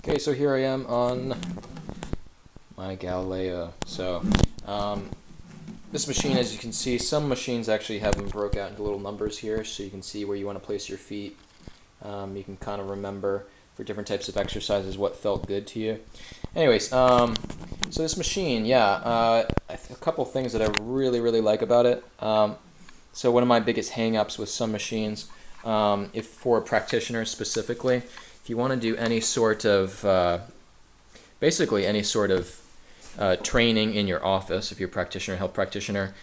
Okay, so here I am on my Galileo. So this machine, as you can see, some machines actually have them broke out into little numbers here, so you can see where you want to place your feet. You can kind of remember for different types of exercises what felt good to you. Anyways, so this machine, yeah, a couple things that I really like about it. So one of my biggest hang-ups with some machines, if for a practitioner specifically, if you want to do any sort of, basically any sort of training in your office, if you're a practitioner, health practitioner,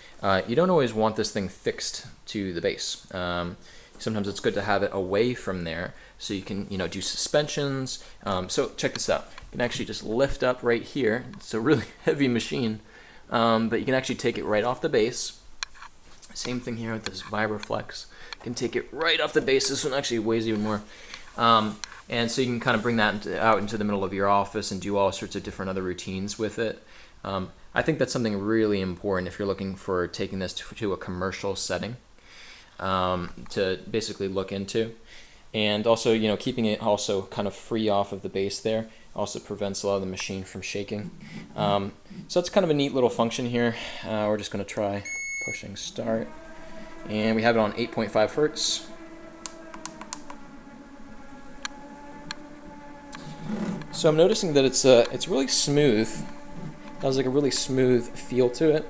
you don't always want this thing fixed to the base. Sometimes it's good to have it away from there so you can, do suspensions. So check this out. You can actually just lift up right here. It's a really heavy machine, but you can actually take it right off the base. Same thing here with this VibraFlex. You can take it right off the base. This one actually weighs even more. And so you can kind of bring that out into the middle of your office and do all sorts of different other routines with it. I think that's something really important if you're looking for taking this to a commercial setting, to basically look into. And also, keeping it also kind of free off of the base there also prevents a lot of the machine from shaking. So it's kind of a neat little function here. We're just going to try pushing start. And we have it on 8.5 hertz. So I'm noticing that it's really smooth. It has like a really smooth feel to it.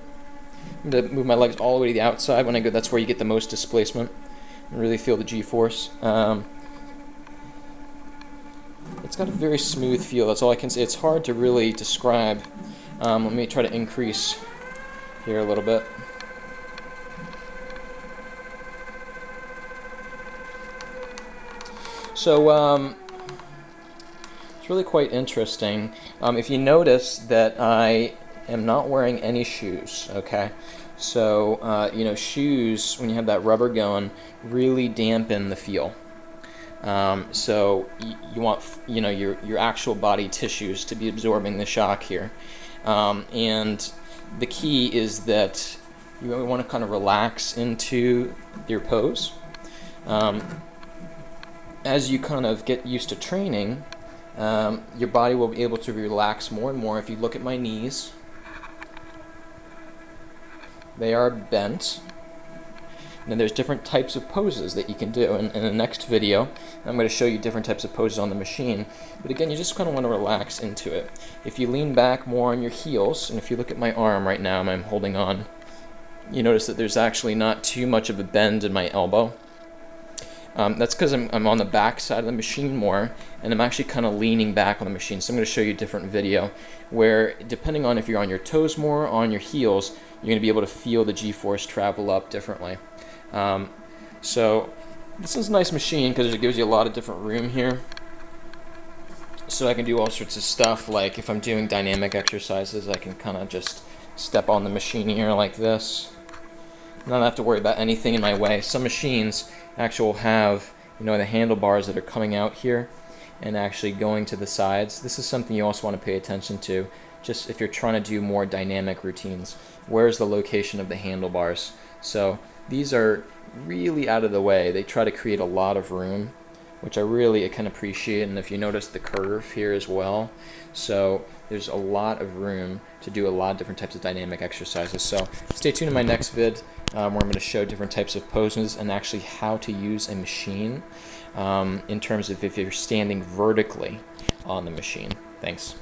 I'm going to move my legs all the way to the outside when I go. That's where you get the most displacement and really feel the G-force. It's got a very smooth feel. That's all I can say. It's hard to really describe. Let me try to increase here a little bit. So it's really quite interesting. If you notice that I am not wearing any shoes, okay? So, shoes, when you have that rubber going, really dampen the feel. So you want, your actual body tissues to be absorbing the shock here. And the key is that you want to kind of relax into your pose. As you kind of get used to training, your body will be able to relax more and more. If you look at my knees, they are bent. And then there's different types of poses that you can do. In the next video, I'm going to show you different types of poses on the machine. But again, you just kind of want to relax into it. If you lean back more on your heels, and if you look at my arm right now, I'm holding on, you notice that there's actually not too much of a bend in my elbow. That's because I'm on the back side of the machine more, and I'm actually kind of leaning back on the machine. So I'm going to show you a different video where, depending on if you're on your toes more or on your heels, you're going to be able to feel the G-force travel up differently. So this is a nice machine because it gives you a lot of different room here. So I can do all sorts of stuff, like if I'm doing dynamic exercises, I can kind of just step on the machine here like this. Not have to worry about anything in my way. Some machines actually have, the handlebars that are coming out here and actually going to the sides. This is something you also want to pay attention to, just if you're trying to do more dynamic routines. Where's the location of the handlebars? So these are really out of the way. They try to create a lot of room, which I can appreciate. And if you notice the curve here as well, so there's a lot of room to do a lot of different types of dynamic exercises. So stay tuned in my next vid where I'm going to show different types of poses and actually how to use a machine in terms of if you're standing vertically on the machine. Thanks.